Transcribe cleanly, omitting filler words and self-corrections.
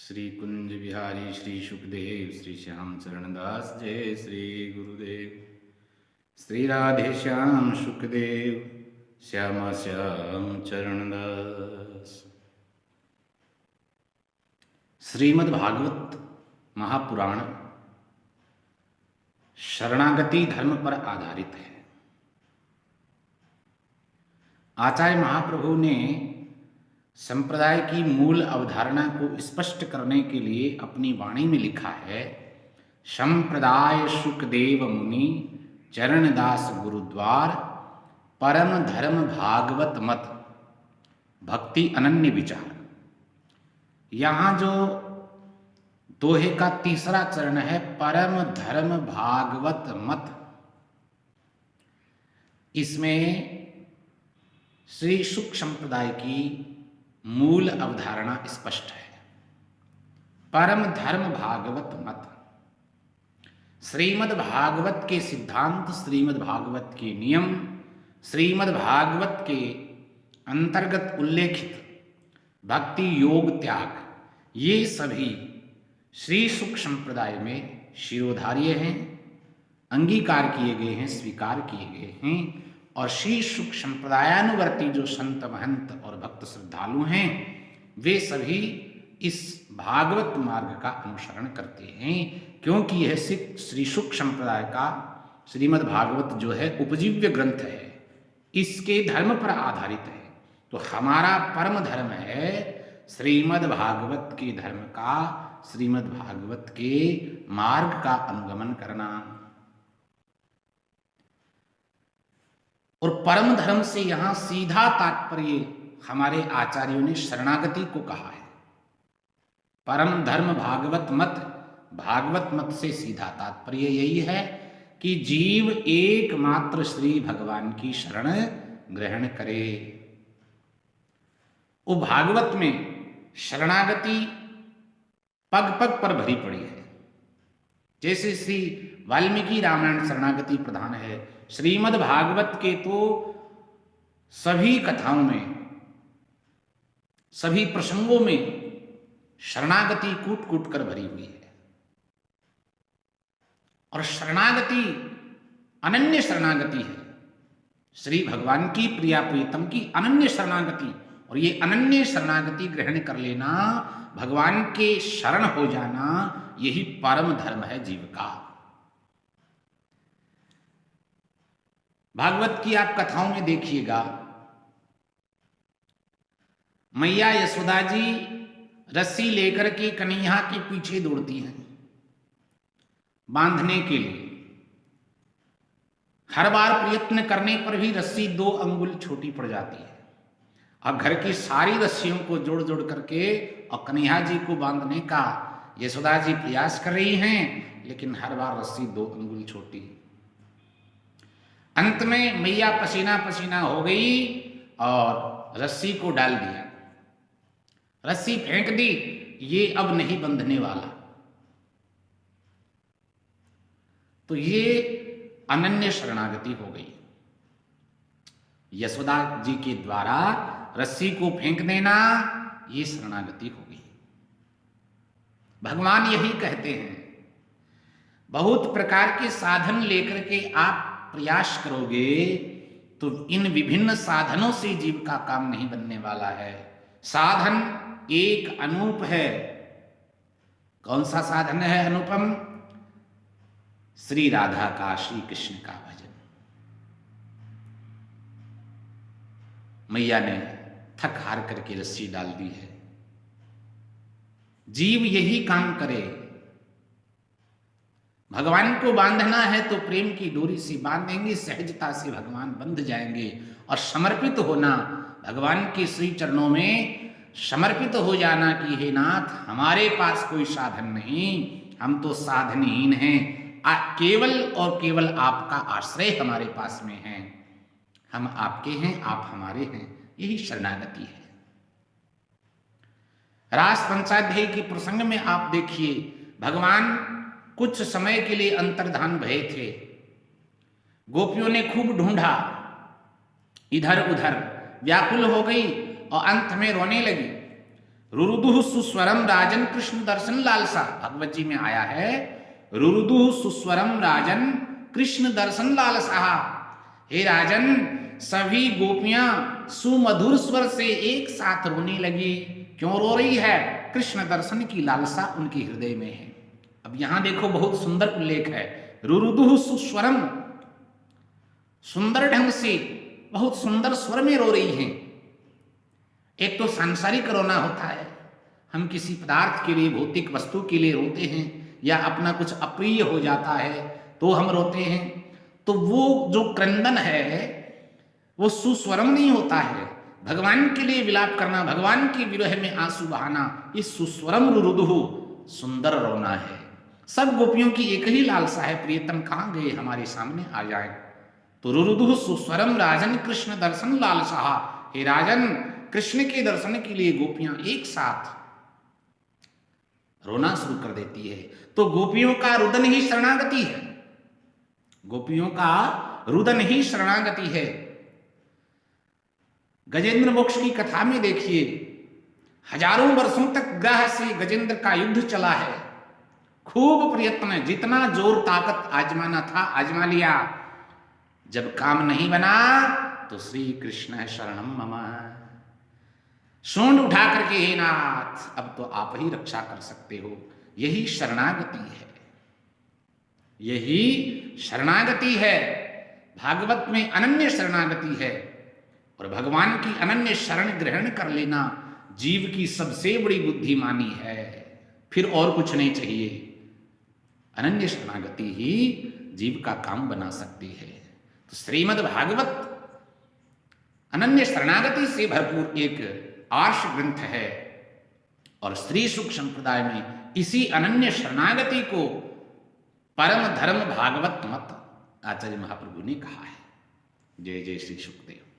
श्री कुंज बिहारी श्री सुखदेव श्री श्याम चरणदास जय श्री गुरुदेव। श्री राधे श्याम सुखदेव श्यामा श्याम चरणदास। श्रीमद् भागवत महापुराण शरणागति धर्म पर आधारित है। आचार्य महाप्रभु ने संप्रदाय की मूल अवधारणा को स्पष्ट करने के लिए अपनी वाणी में लिखा है, संप्रदाय सुखदेव मुनि चरणदास गुरुद्वार परम धर्म भागवत मत भक्ति अनन्य विचार। यहाँ जो दोहे का तीसरा चरण है परम धर्म भागवत मत, इसमें श्री शुक संप्रदाय की मूल अवधारणा स्पष्ट है। परम धर्म भागवत मत, श्रीमद् भागवत के सिद्धांत, श्रीमद् भागवत के नियम, श्रीमद् भागवत के अंतर्गत उल्लेखित भक्ति योग त्याग, ये सभी श्री शुक संप्रदाय में शिरोधार्य हैं, अंगीकार किए गए हैं, स्वीकार किए गए हैं। और श्री शुक संप्रदायानुवर्ती जो संत महंत और भक्त श्रद्धालु हैं, वे सभी इस भागवत मार्ग का अनुसरण करते हैं, क्योंकि यह श्री शुक संप्रदाय का श्रीमद् भागवत जो है उपजीव्य ग्रंथ है, इसके धर्म पर आधारित है। तो हमारा परम धर्म है श्रीमद् भागवत के धर्म का, श्रीमद् भागवत के मार्ग का अनुगमन करना। और परम धर्म से यहां सीधा तात्पर्य हमारे आचार्यों ने शरणागति को कहा है। परम धर्म भागवत मत, भागवत मत से सीधा तात्पर्य यही है कि जीव एकमात्र श्री भगवान की शरण ग्रहण करे। वो भागवत में शरणागति पग पग पर भरी पड़ी है। जैसे श्री वाल्मीकि रामायण शरणागति प्रधान है, श्रीमद् भागवत के तो सभी कथाओं में, सभी प्रसंगों में शरणागति कूट कूट कर भरी हुई है। और शरणागति अनन्य शरणागति है, श्री भगवान की प्रिया प्रीतम की अनन्य शरणागति। और ये अनन्य शरणागति ग्रहण कर लेना, भगवान के शरण हो जाना, यही परम धर्म है जीव का। भागवत की आप कथाओं में देखिएगा, मैया यशोदा जी रस्सी लेकर के कन्हैया के पीछे दौड़ती हैं बांधने के लिए। हर बार प्रयत्न करने पर भी रस्सी 2 अंगुल छोटी पड़ जाती है। और घर की सारी रस्सियों को जोड़ जोड़ करके और कन्हैया जी को बांधने का यशोदा जी प्रयास कर रही हैं, लेकिन हर बार रस्सी 2 अंगुल छोटी। अंत में मैया पसीना पसीना हो गई और रस्सी को डाल दिया, रस्सी फेंक दी, ये अब नहीं बंधने वाला। तो ये अनन्य शरणागति हो गई। यशोदा जी के द्वारा रस्सी को फेंक देना, ये शरणागति हो गई। भगवान यही कहते हैं, बहुत प्रकार के साधन लेकर के आप प्रयास करोगे तो इन विभिन्न साधनों से जीव का काम नहीं बनने वाला है। साधन एक अनूप है। कौन सा साधन है अनुपम? श्री राधा का, श्री कृष्ण का भजन। मैया ने थक हार करके रस्सी डाल दी है। जीव यही काम करे। भगवान को बांधना है तो प्रेम की डोरी से बांधेंगे, सहजता से भगवान बंध जाएंगे। और समर्पित होना, भगवान के श्री चरणों में समर्पित हो जाना कि हे नाथ, हमारे पास कोई साधन नहीं, हम तो साधनहीन हैं, केवल और केवल आपका आश्रय हमारे पास में है। हम आपके हैं, आप हमारे हैं, यही शरणागति है। रास पंचाध्याय के प्रसंग में आप देखिए, भगवान कुछ समय के लिए अंतर्धान भये थे। गोपियों ने खूब ढूंढा, इधर उधर व्याकुल हो गई और अंत में रोने लगी। रुरुदुः सुस्वरम राजन कृष्ण दर्शन लालसा, भगवत जी में आया है रुरुदुः सुस्वरम राजन कृष्ण दर्शन लालसा। हे राजन, सभी गोपियां सुमधुर स्वर से एक साथ रोने लगी। क्यों रो रही है? कृष्ण दर्शन की लालसा उनके हृदय में है। अब यहां देखो, बहुत सुंदर उल्लेख है। रुरुदुः सुस्वरम, सुंदर ढंग से बहुत सुंदर स्वर में रो रही हैं। एक तो सांसारिक रोना होता है, हम किसी पदार्थ के लिए, भौतिक वस्तु के लिए रोते हैं, या अपना कुछ अप्रिय हो जाता है तो हम रोते हैं। तो वो जो क्रंदन है वो सुस्वरम नहीं होता है। भगवान के लिए विलाप करना, भगवान के विरह में आंसू बहाना, ये सुस्वरम रुरुदुः, सुंदर रोना है। सब गोपियों की एक ही लालसा है, प्रियतम कहाँ गए, हमारे सामने आ जाए। तो रुरुदुः सुस्वरम राजन कृष्ण दर्शन लालसा। हे राजन, कृष्ण के दर्शन के लिए गोपियां एक साथ रोना शुरू कर देती है। तो गोपियों का रुदन ही शरणागति है, गोपियों का रुदन ही शरणागति है। गजेंद्र मोक्ष की कथा में देखिए, हजारों वर्षों तक ग्रह से गजेंद्र का युद्ध चला है। खूब प्रयत्न, जितना जोर ताकत आजमाना था आजमा लिया। जब काम नहीं बना तो श्री कृष्ण शरणम मम, सूंड उठा करके, हे नाथ अब तो आप ही रक्षा कर सकते हो। यही शरणागति है, यही शरणागति है। भागवत में अनन्य शरणागति है, और भगवान की अनन्य शरण ग्रहण कर लेना जीव की सबसे बड़ी बुद्धिमानी है। फिर और कुछ नहीं चाहिए, अनन्य शरणागति ही जीव का काम बना सकती है। तो श्रीमद् भागवत अनन्य शरणागति से भरपूर एक आर्ष ग्रंथ है, और श्री शुक संप्रदाय में इसी अनन्य शरणागति को परम धर्म भागवत मत आचार्य महाप्रभु ने कहा है। जय जय श्री शुकदेव।